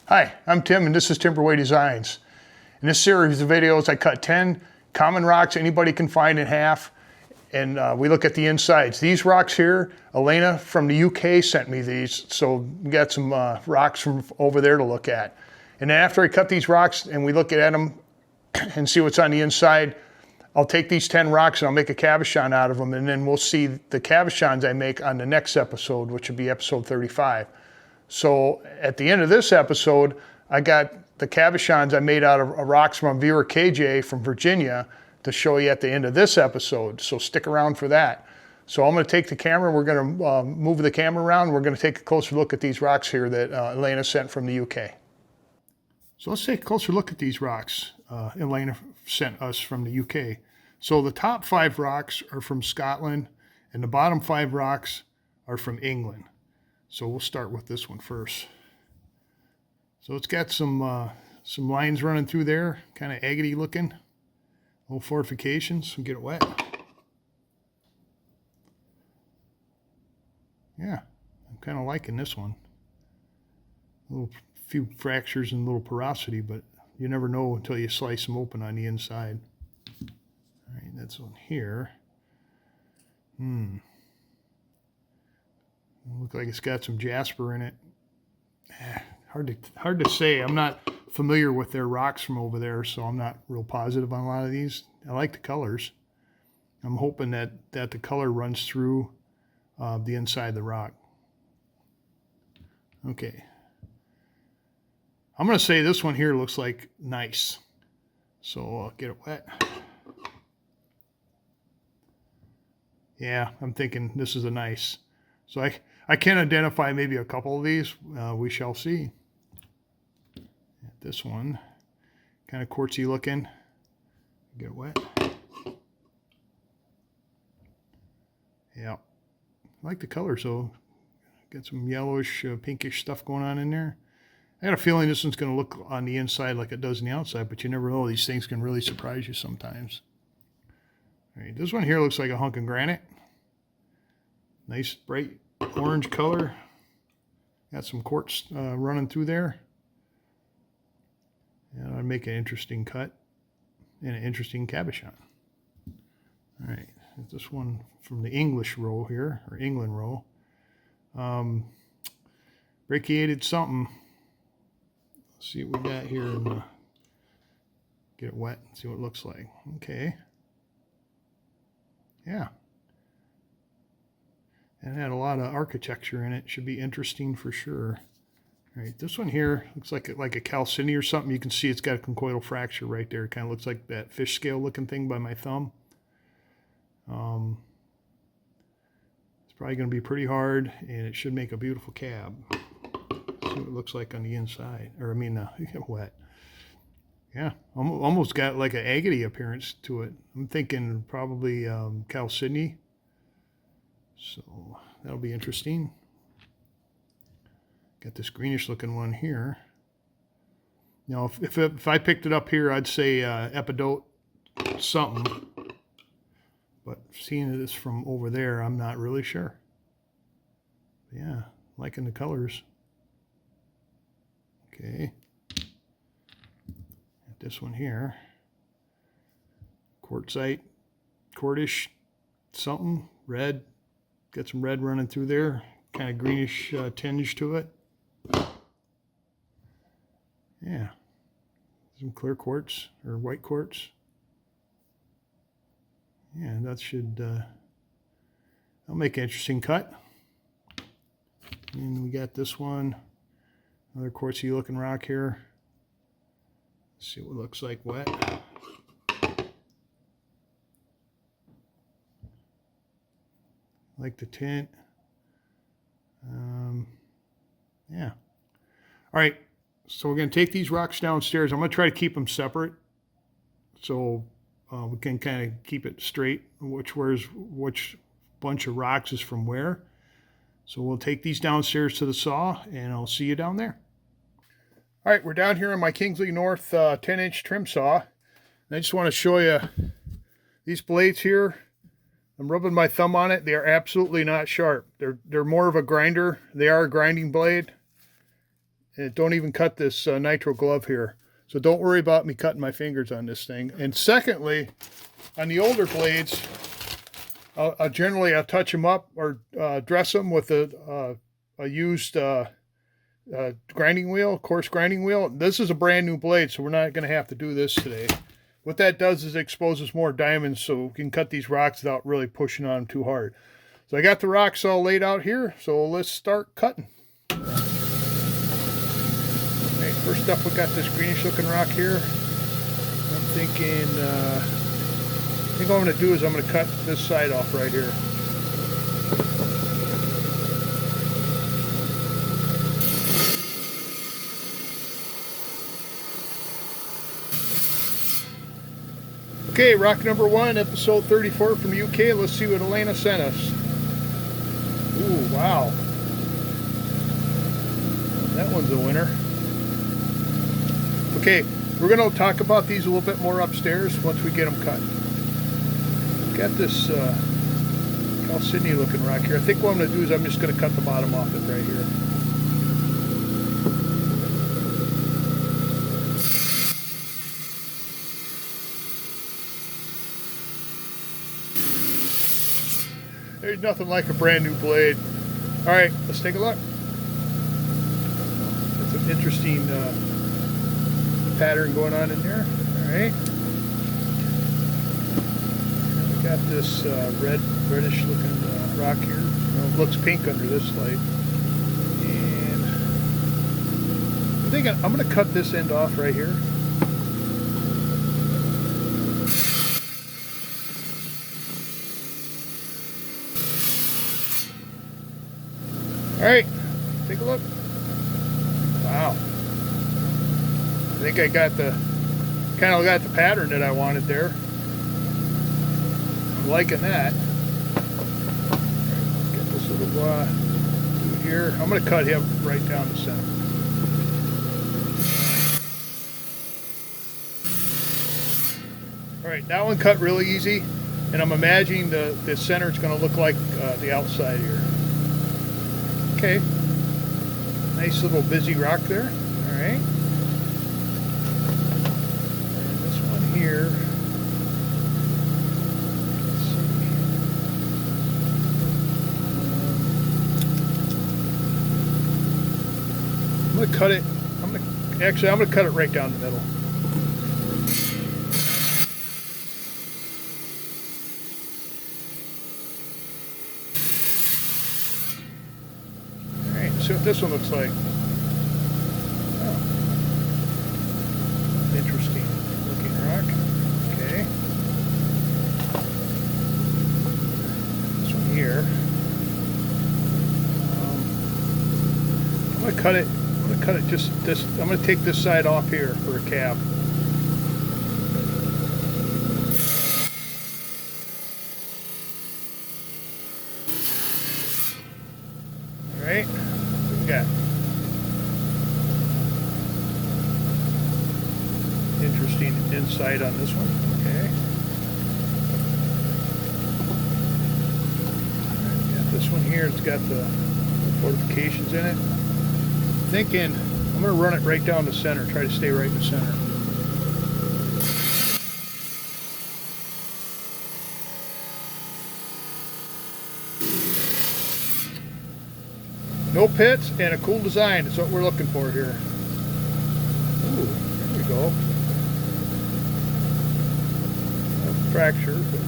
Hi, I'm Tim and this is Timberway Designs. In this series of videos I cut 10 common rocks anybody can find in half, and we look at the insides. These rocks here, Elena from the UK sent me these, so we got some rocks from over there to look at. And then after I cut these rocks and we look at them and see what's on the inside, I'll take these 10 rocks and I'll make a cabochon out of them, and then we'll see the cabochons I make on the next episode, which will be episode 35. So at the end of this episode, I got the cabochons I made out of rocks from Vera KJ from Virginia to show you at the end of this episode. So stick around for that. So I'm going to take the camera, we're going to move the camera around, and we're going to take a closer look at these rocks here that Elena sent from the UK. So let's take a closer look at these rocks Elena sent us from the UK. So the top 5 rocks are from Scotland, and the bottom 5 rocks are from England. So we'll start with this one first. So it's got some lines running through there, kind of agate looking, little fortifications. We'll get it wet. Yeah, I'm kind of liking this one. Few fractures and little porosity, but you never know until you slice them open on the inside. All right, that's one here. Look like it's got some jasper in it. Hard to say. I'm not familiar with their rocks from over there, so I'm not real positive on a lot of these. I like the colors. I'm hoping that the color runs through the inside of the rock. Okay. I'm going to say this one here looks like nice. So I'll get it wet. Yeah, I'm thinking this is a nice. So I can identify maybe a couple of these. We shall see. This one, kind of quartzy looking. Get it wet. Yeah, I like the color. So got some yellowish, pinkish stuff going on in there. I got a feeling this one's going to look on the inside like it does on the outside, but you never know. These things can really surprise you sometimes. All right, this one here looks like a hunk of granite. Nice bright orange color. Got some quartz running through there. And I'd make an interesting cut and an interesting cabochon. All right, this one from the English row here, or England row. Brachiated something. Let's see what we got here and get it wet and see what it looks like. Okay. Yeah. And it had a lot of architecture in it. Should be interesting for sure. All right, this one here looks like a calcine or something. You can see it's got a conchoidal fracture right there. It kind of looks like that fish scale looking thing by my thumb. It's probably going to be pretty hard, and it should make a beautiful cab. See what it looks like on the inside. Or I mean, get wet. Yeah, almost got like an agate appearance to it. I'm thinking probably calcine. So that'll be interesting. Got this greenish looking one here. You know, if I picked it up here, I'd say epidote something. But seeing this from over there, I'm not really sure. But yeah, liking the colors. Okay. Got this one here. Quartzite, quartish something, red. Got some red running through there. Kind of greenish tinge to it. Yeah, some clear quartz or white quartz. Yeah, that should, that'll make an interesting cut. And we got this one, another quartzy looking rock here. Let's see what it looks like wet. Like the tint. Yeah. All right. So we're going to take these rocks downstairs. I'm going to try to keep them separate so we can kind of keep it straight, which bunch of rocks is from where. So we'll take these downstairs to the saw, and I'll see you down there. All right, we're down here on my Kingsley North 10-inch trim saw. And I just want to show you these blades here. I'm rubbing my thumb on it. They are absolutely not sharp. They're more of a grinder. They are a grinding blade. And don't even cut this nitro glove here. So don't worry about me cutting my fingers on this thing. And secondly, on the older blades, I'll generally touch them up or dress them with a used grinding wheel, coarse grinding wheel. This is a brand new blade, so we're not going to have to do this today. What that does is it exposes more diamonds, so we can cut these rocks without really pushing on them too hard. So I got the rocks all laid out here, so let's start cutting. Okay, first up we got this greenish looking rock here. I'm thinking, I think what I'm going to do is I'm going to cut this side off right here. Okay, rock number 1, episode 34 from the UK. Let's see what Elena sent us. Ooh, wow. That one's a winner. Okay, we're going to talk about these a little bit more upstairs once we get them cut. Got this calcinium looking rock here. I think what I'm going to do is I'm just going to cut the bottom off it right here. There's nothing like a brand new blade. All right, let's take a look. That's an interesting pattern going on in there. All right. And we got this reddish looking rock here. Well, it looks pink under this light. And I think I'm going to cut this end off right here. All right, take a look. Wow. I think I got the pattern that I wanted there. I'm liking that. Get this little dude here. I'm going to cut him right down the center. All right, that one cut really easy, and I'm imagining the center is going to look like the outside here. Okay, nice little busy rock there. All right, and this one here. Let's see. I'm gonna cut it. I'm gonna cut it right down the middle. See what this one looks like. Oh. Interesting looking rock. Okay. This one here. I'm gonna cut it. I'm gonna cut it just this. I'm gonna take this side off here for a cab. All right. Got interesting insight on this one. Okay. Right, got this one here. It's got the fortifications in it. Thinking I'm going to run it right down the center. Try to stay right in the center. No pits and a cool design is what we're looking for here. Ooh, there we go. No fracture, but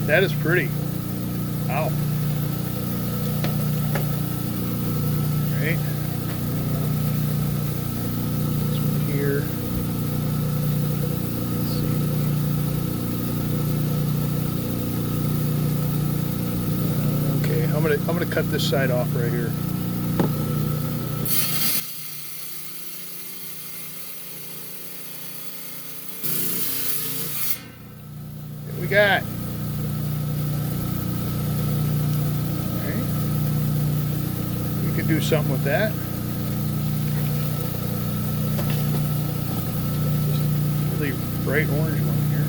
that is pretty. Wow. Right. This one here. Let's see. Okay, I'm gonna cut this side off right here. We got. All right. We could do something with that. Just a really bright orange one here.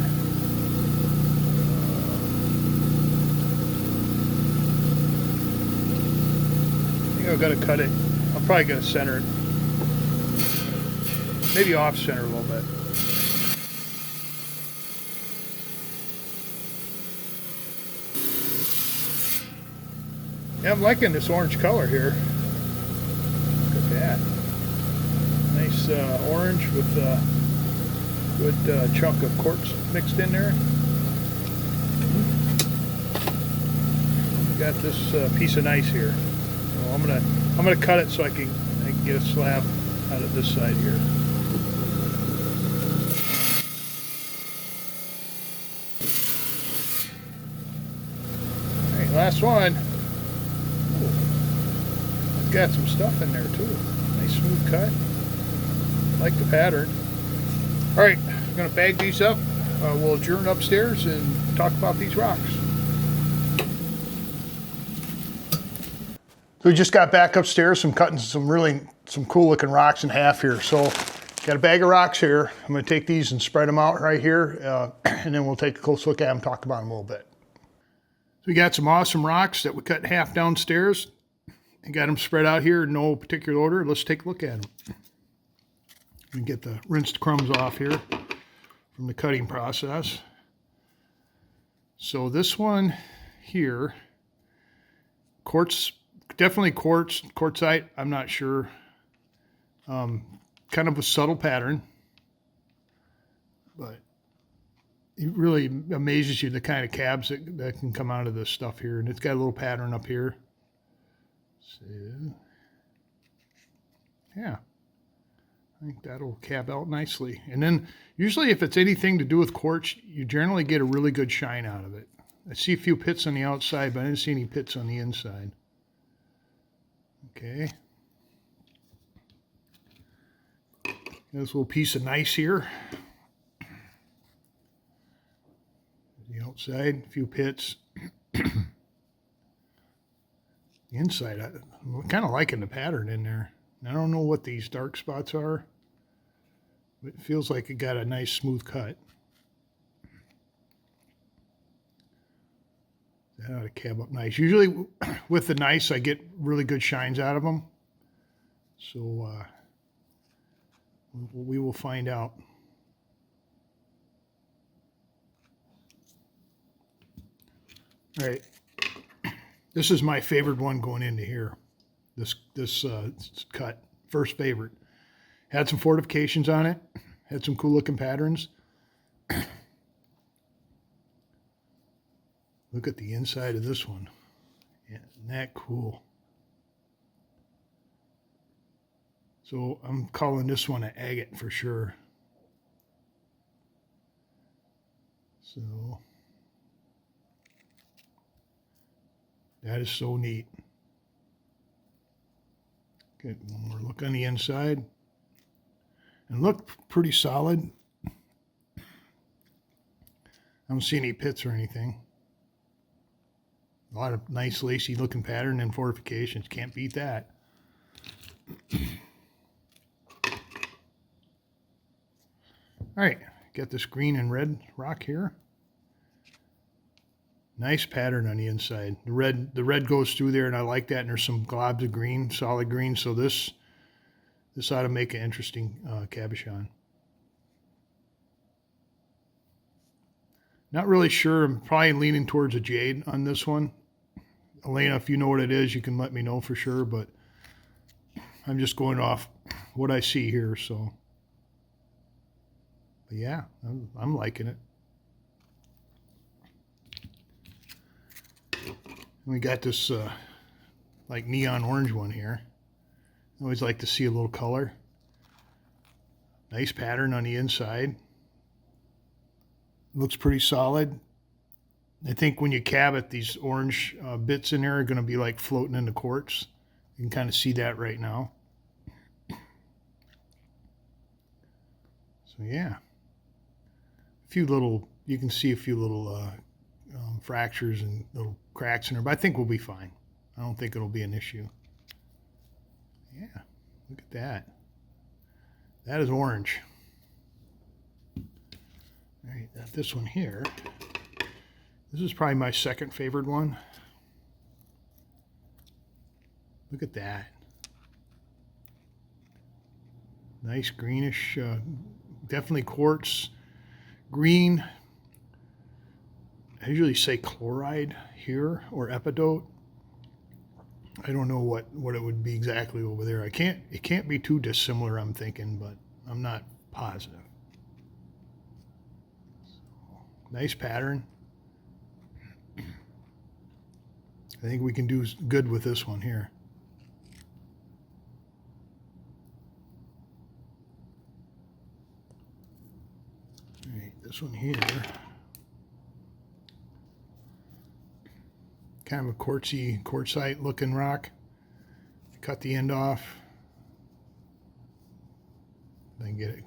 I think I've got to cut it. I'm probably going to center it. maybe off center a little bit. Yeah, I'm liking this orange color here. Look at that. Nice orange with a good chunk of quartz mixed in there. Got this piece of gneiss here. So I'm gonna cut it so I can get a slab out of this side here. All right, last one. Ooh, it's got some stuff in there too. Nice smooth cut. Like the pattern. All right, I'm gonna bag these up. We'll adjourn upstairs and talk about these rocks. So we just got back upstairs. I'm cutting some cool looking rocks in half here. So got a bag of rocks here. I'm going to take these and spread them out right here, and then we'll take a close look at them, talk about them a little bit. So we got some awesome rocks that we cut in half downstairs and got them spread out here in no particular order. Let's take a look at them. And get the rinsed crumbs off here from the cutting process. So this one here, quartz. Definitely quartzite, I'm not sure. Kind of a subtle pattern, but it really amazes you the kind of cabs that can come out of this stuff here. And it's got a little pattern up here. So, yeah, I think that'll cab out nicely. And then usually if it's anything to do with quartz, you generally get a really good shine out of it. I see a few pits on the outside, but I didn't see any pits on the inside. Okay. This little piece of gneiss here. The outside, a few pits. The inside, I'm kind of liking the pattern in there. I don't know what these dark spots are, but it feels like it got a nice smooth cut. That ought to cab up nice. Usually with the gneiss, I get really good shines out of them. So we will find out. All right. This is my favorite one going into here. This cut, first favorite. Had some fortifications on it. Had some cool looking patterns. Look at the inside of this one. Yeah, isn't that cool? So I'm calling this one an agate for sure. So that is so neat. Get one more look on the inside. And look pretty solid. I don't see any pits or anything. A lot of nice lacy looking pattern and fortifications. Can't beat that. All right, got this green and red rock here. Nice pattern on the inside. The red goes through there, and I like that. And there's some globs of green, solid green. So this ought to make an interesting cabochon. Not really sure. I'm probably leaning towards a jade on this one. Elena, if you know what it is, you can let me know for sure, but I'm just going off what I see here, so. But yeah, I'm liking it. We got this like neon orange one here. I always like to see a little color. Nice pattern on the inside. Looks pretty solid. I think when you cab it, these orange bits in there are going to be like floating in the quartz. You can kind of see that right now. So yeah, you can see a few little fractures and little cracks in there, but I think we'll be fine. I don't think it'll be an issue. Yeah, look at that. That is orange. All right, got this one here. This is probably my second favorite one. Look at that. Nice greenish, definitely quartz green. I usually say chloride here or epidote. I don't know what it would be exactly over there. It can't be too dissimilar, I'm thinking, but I'm not positive. So, nice pattern. I think we can do good with this one here. All right, this one here. Kind of a quartzite looking rock. Cut the end off. Then get it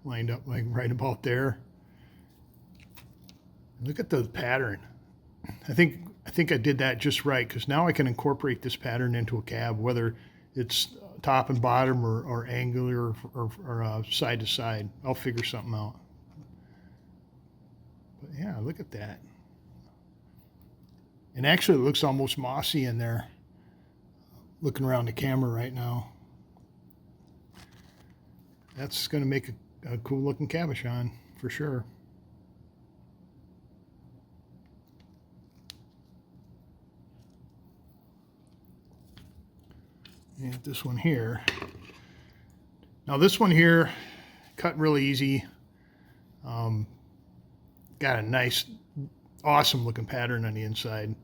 lined up like right about there. Look at the pattern. I think I did that just right, because now I can incorporate this pattern into a cab, whether it's top and bottom or angular or side to side. I'll figure something out. But yeah, look at that. And actually it looks almost mossy in there, looking around the camera right now. That's going to make a cool looking cabochon for sure. And this one here. Now this one here, cut really easy. Got a nice, awesome looking pattern on the inside.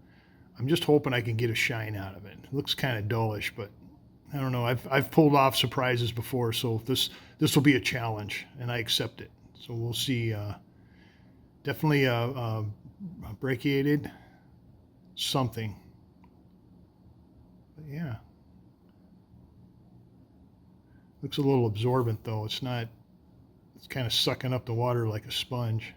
I'm just hoping I can get a shine out of it. It looks kind of dullish, but I don't know. I've pulled off surprises before, so this will be a challenge, and I accept it. So we'll see. Definitely brachiated something. But yeah. Looks a little absorbent though. It's not. It's kind of sucking up the water like a sponge.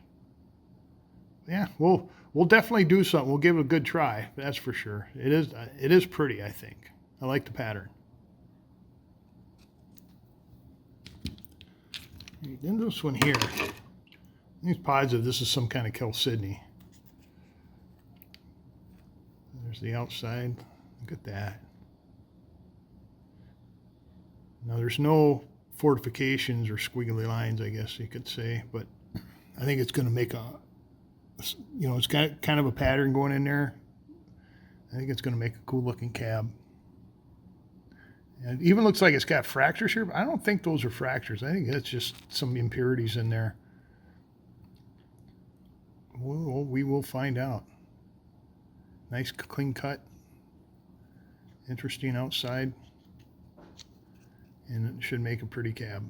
Yeah, we'll definitely do something. We'll give it a good try. That's for sure. It is pretty, I think. I like the pattern. Then this one here. I'm positive this is some kind of chalcedony. There's the outside. Look at that. Now there's no fortifications or squiggly lines, I guess you could say, but I think it's going to make it's got kind of a pattern going in there. I think it's going to make a cool looking cab. And it even looks like it's got fractures here, but I don't think those are fractures. I think that's just some impurities in there. Well, we will find out. Nice clean cut. Interesting outside. And it should make a pretty cab.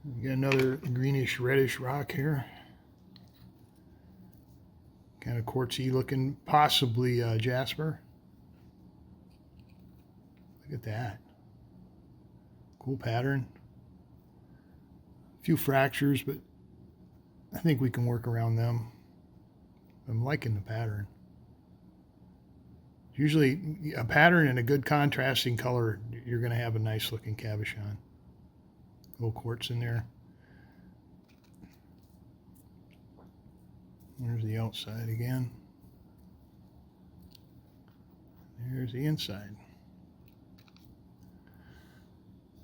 We got another greenish reddish rock here. Kind of quartzy looking, possibly jasper. Look at that. Cool pattern. A few fractures, but I think we can work around them. I'm liking the pattern. Usually a pattern in a good contrasting color, you're going to have a nice looking cabochon. Little quartz in there. There's the outside again. There's the inside.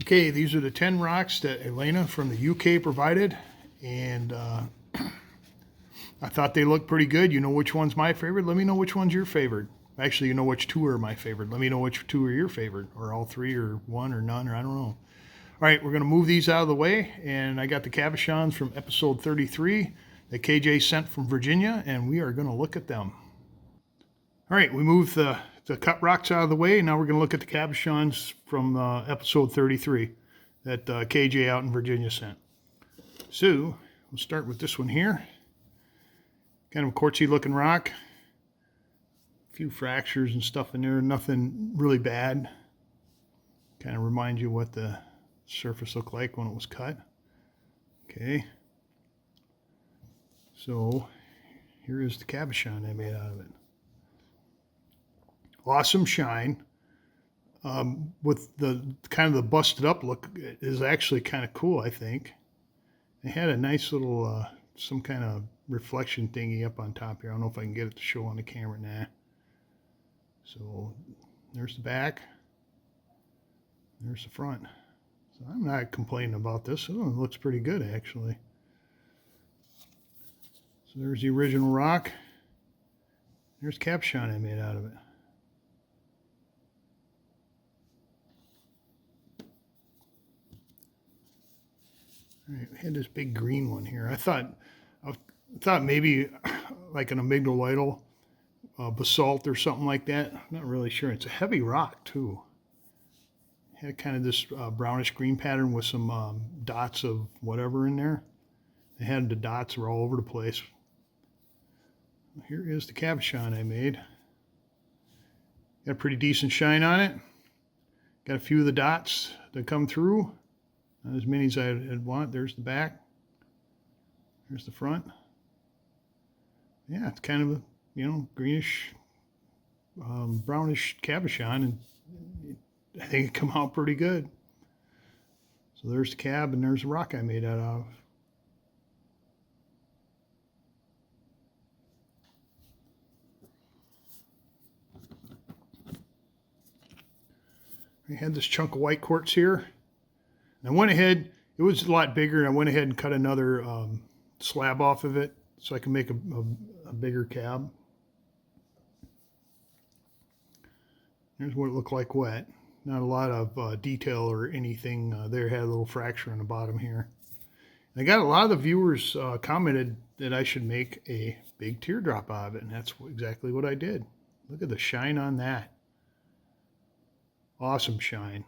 Okay, these are the 10 rocks that Elena from the UK provided, and I thought they looked pretty good. You know which one's my favorite? Let me know which one's your favorite. Actually, you know which two are my favorite. Let me know which two are your favorite, or all three, or one, or none, or I don't know. All right, we're going to move these out of the way, and I got the cabochons from episode 33 that KJ sent from Virginia, and we are going to look at them. All right, we moved the cut rocks out of the way. Now we're going to look at the cabochons from episode 33 that KJ out in Virginia sent. So we'll start with this one here. Kind of a quartzy looking rock. A few fractures and stuff in there, nothing really bad. Kind of reminds you what the surface looked like when it was cut. Okay. So here is the cabochon I made out of it. Awesome shine. With the kind of the busted up look is actually kind of cool, I think. It had a nice little some kind of reflection thingy up on top here. I don't know if I can get it to show on the camera now. So There's the back. There's the front. So I'm not complaining about this. It looks pretty good, actually. So there's the original rock. There's cabochon I made out of it. All right, we had this big green one here. I thought maybe like an amygdaloidal basalt or something like that. I'm not really sure. It's a heavy rock too. It had kind of this brownish green pattern with some dots of whatever in there. It had the dots were all over the place. Here is the cabochon I made. Got a pretty decent shine on it. Got a few of the dots that come through. Not as many as I'd want. There's the back. There's the front. Yeah, it's kind of a, you know, greenish, brownish cabochon, and I think it come out pretty good. So there's the cab, and there's the rock I made that out of. I had this chunk of white quartz here. And I went ahead, it was a lot bigger, and I went ahead and cut another slab off of it so I can make a bigger cab. Here's what it looked like wet. Not a lot of detail or anything there. Had a little fracture on the bottom here. And I got a lot of the viewers commented that I should make a big teardrop out of it, and that's exactly what I did. Look at the shine on that. Awesome shine.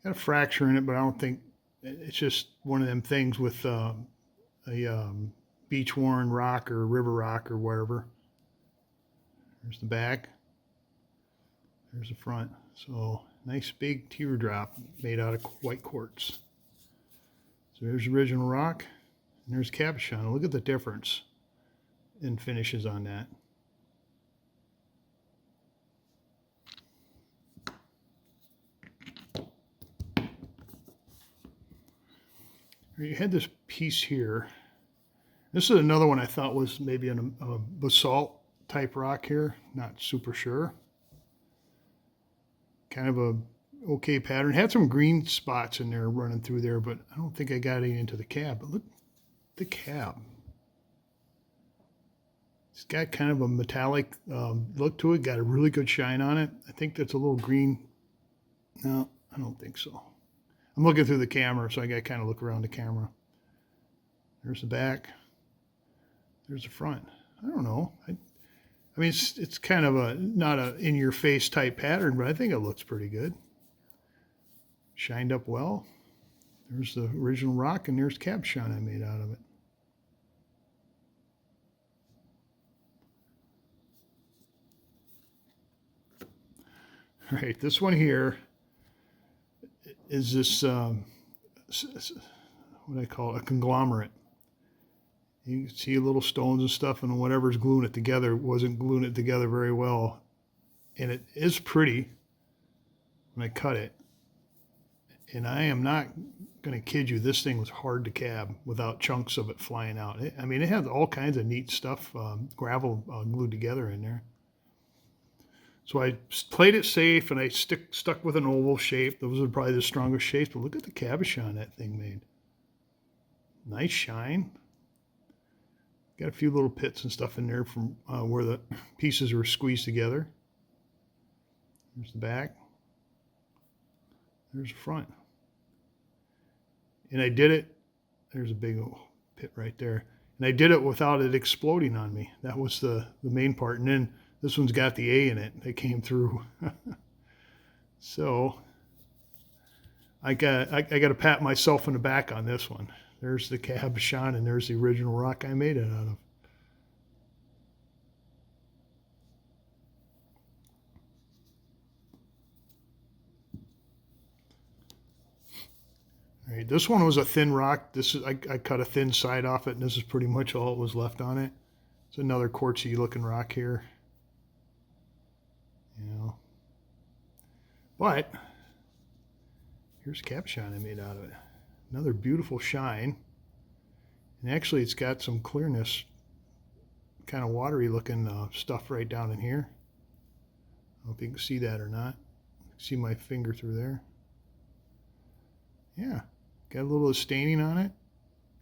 Got a fracture in it, but I don't think, it's just one of them things with a beach-worn rock or river rock or wherever. There's the back. There's the front. So nice big teardrop made out of white quartz. So there's the original rock, and there's cabochon. Look at the difference in finishes on that. You had this piece here. This is another one I thought was maybe a basalt type rock here. Not super sure. Kind of a okay pattern. Had some green spots in there running through there, but I don't think I got any into the cab. But look at the cab. It's got kind of a metallic look to it. Got a really good shine on it. I think that's a little green. No, I don't think so. I'm looking through the camera, so I got to kind of look around the camera. There's the back. There's the front. I don't know. I mean, it's kind of a not a in-your-face type pattern, but I think it looks pretty good. Shined up well. There's the original rock, and there's cabochon I made out of it. All right, this one here is this, what I call a conglomerate. You can see little stones and stuff, and whatever's gluing it together wasn't gluing it together very well. And it is pretty when I cut it. And I am not going to kid you, this thing was hard to cab without chunks of it flying out. I mean, it has all kinds of neat stuff, gravel glued together in there. So I played it safe, and I stuck with an oval shape. Those are probably the strongest shapes, but look at the cabochon that thing made. Nice shine. Got a few little pits and stuff in there from where the pieces were squeezed together. There's the back. There's the front. And I did it. There's a big old pit right there. And I did it without it exploding on me. That was the main part. And then this one's got the A in it that came through. So I got to pat myself in the back on this one. There's the cabochon, and there's the original rock I made it out of. All right, this one was a thin rock. This is I cut a thin side off it, and this is pretty much all that was left on it. It's another quartzy looking rock here. You know, but here's cabochon I made out of it. Another beautiful shine, and actually it's got some clearness, kind of watery looking stuff right down in here. know if you can see that or not. See my finger through there. Yeah, got a little staining on it.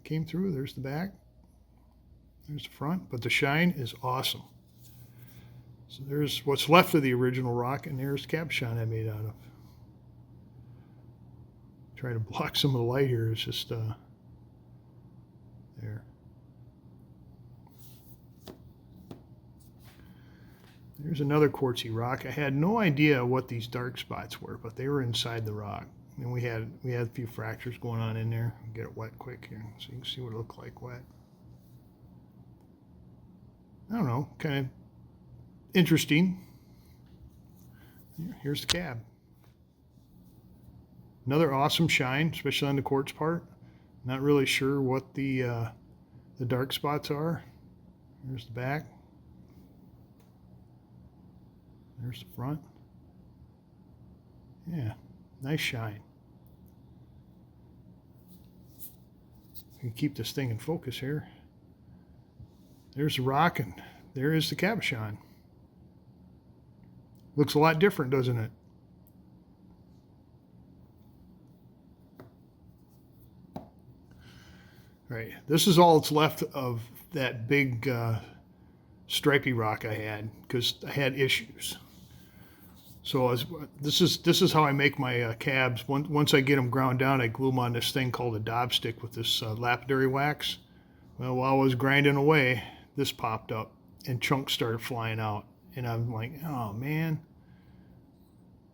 Came through. There's the back. There's the front. But the shine is awesome. So there's what's left of the original rock, and there's the cabochon I made out of. Try to block some of the light here. It's just there. There's another quartzy rock. I had no idea what these dark spots were, but they were inside the rock. And we had a few fractures going on in there. I'll get it wet quick here so you can see what it looked like wet. I don't know, kind of interesting. Here's the cab. Another awesome shine, especially on the quartz part. Not really sure what the dark spots are. There's the back. There's the front. Yeah, nice shine. I can keep this thing in focus here. There's the rock, and there is the cabochon. Looks a lot different, doesn't it? Right, this is all that's left of that big stripy rock I had, because I had issues. So this is how I make my cabs. Once I get them ground down, I glue them on this thing called a daub stick with this lapidary wax. Well, while I was grinding away, this popped up and chunks started flying out, and I'm like, oh man.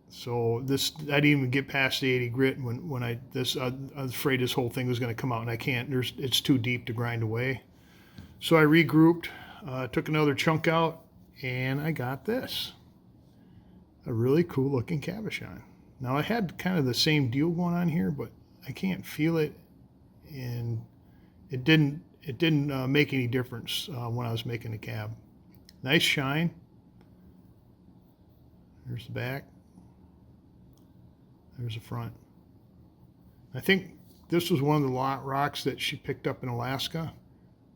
So I didn't even get past the 80 grit when I was afraid this whole thing was going to come out, and I can't. It's too deep to grind away. So I regrouped, took another chunk out, and I got this. A really cool looking cabochon. Now I had kind of the same deal going on here, but I can't feel it, and it didn't make any difference when I was making the cab. Nice shine. There's the back. There's the front. I think this was one of the rocks that she picked up in Alaska.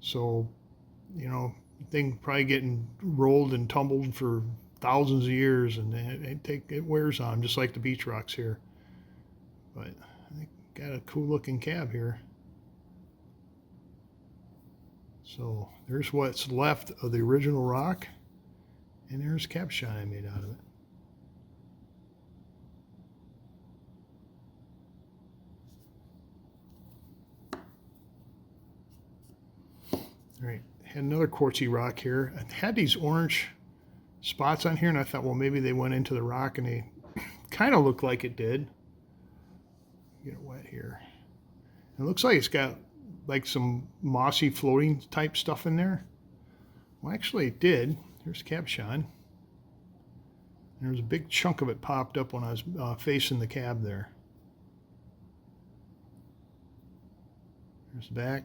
So, you know, thing probably getting rolled and tumbled for thousands of years, and it wears on just like the beach rocks here. But I think got a cool looking cab here. So there's what's left of the original rock, and there's the cabochon I made out of it. All right, had another quartzy rock here. I had these orange spots on here, and I thought, well, maybe they went into the rock, and they kind of look like it did. Get it wet here. It looks like it's got like some mossy floating type stuff in there. Well, actually it did. Here's the cabochon. There's a big chunk of it popped up when I was facing the cab there. There's the back.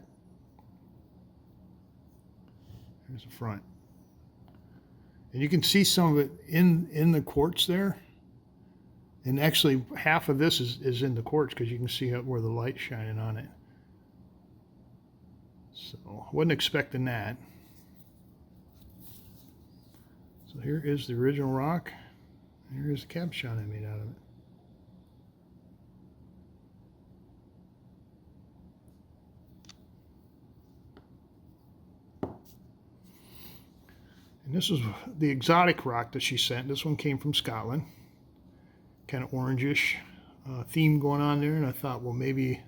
There's the front. And you can see some of it in the quartz there. And actually half of this is in the quartz, because you can see where the light's shining on it. So I wasn't expecting that. So here is the original rock. And here's the cabochon I made out of it. And this is the exotic rock that she sent. This one came from Scotland. Kind of orangish theme going on there. And I thought, well, maybe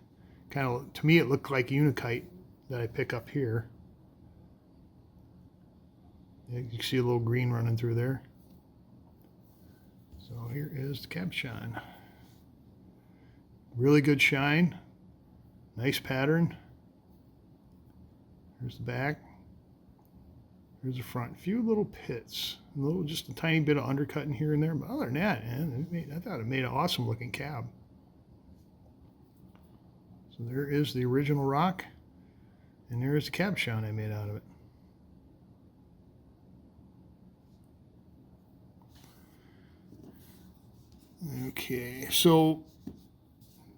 kind of, to me, it looked like unakite that I pick up here. You can see a little green running through there. So here is the cabochon. Really good shine. Nice pattern. Here's the back. Here's the front. A few little pits. Just a tiny bit of undercutting here and there. But other than that, man, I thought it made an awesome looking cab. So there is the original rock. And there's the cabochon I made out of it. Okay, so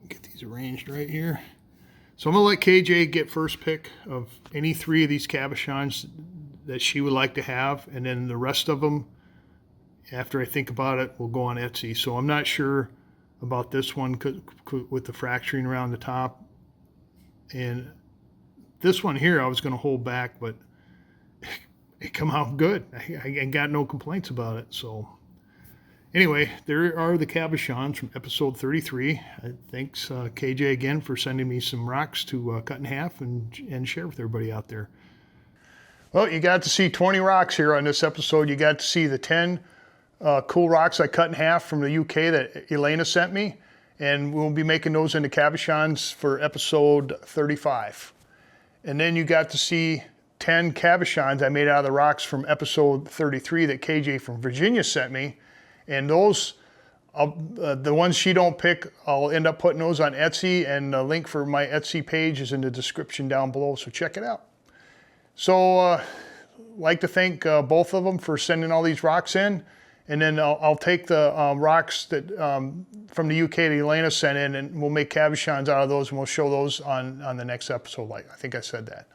get these arranged right here. So I'm going to let KJ get first pick of any three of these cabochons that she would like to have, and then the rest of them, after I think about it, will go on Etsy. So I'm not sure about this one with the fracturing around the top. And this one here I was going to hold back, but it come out good. I got no complaints about it. So anyway, there are the cabochons from episode 33. Thanks KJ again for sending me some rocks to cut in half and share with everybody out there. Well, you got to see 20 rocks here on this episode. You got to see the 10 cool rocks I cut in half from the UK that Elena sent me. And we'll be making those into cabochons for episode 35. And then you got to see 10 cabochons I made out of the rocks from episode 33 that KJ from Virginia sent me. And those, the ones she don't pick, I'll end up putting those on Etsy, and the link for my Etsy page is in the description down below, so check it out. So like to thank both of them for sending all these rocks in. And then I'll take the rocks that from the UK that Elena sent in, and we'll make cabochons out of those, and we'll show those on the next episode. Like I think I said that.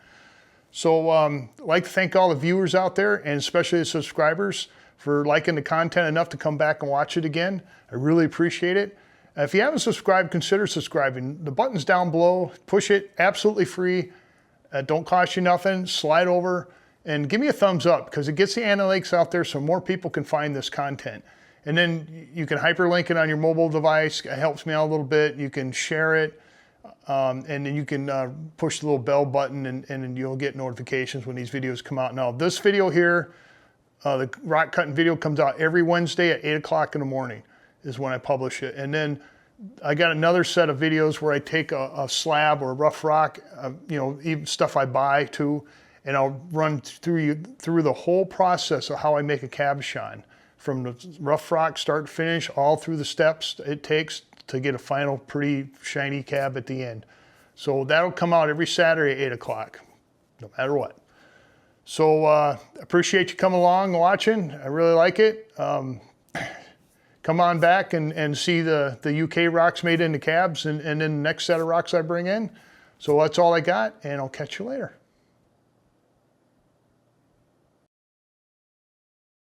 So I'd like to thank all the viewers out there, and especially the subscribers, for liking the content enough to come back and watch it again. I really appreciate it. If you haven't subscribed, consider subscribing. The button's down below. Push it, absolutely free. Don't cost you nothing. Slide over and give me a thumbs up, because it gets the analytics out there so more people can find this content. And then you can hyperlink it on your mobile device. It helps me out a little bit. You can share it, and then you can push the little bell button, and you'll get notifications when these videos come out. Now, this video here, the rock cutting video, comes out every Wednesday at 8 o'clock in the morning is when I publish it. And then I got another set of videos where I take a slab or a rough rock, you know, even stuff I buy too, and I'll run through the whole process of how I make a cabochon, from the rough rock start to finish, all through the steps it takes to get a final pretty shiny cab at the end. So that'll come out every Saturday at 8 o'clock, no matter what. So appreciate you coming along and watching. I really like it. Come on back and see the UK rocks made into cabs, and then the next set of rocks I bring in. So that's all I got, and I'll catch you later.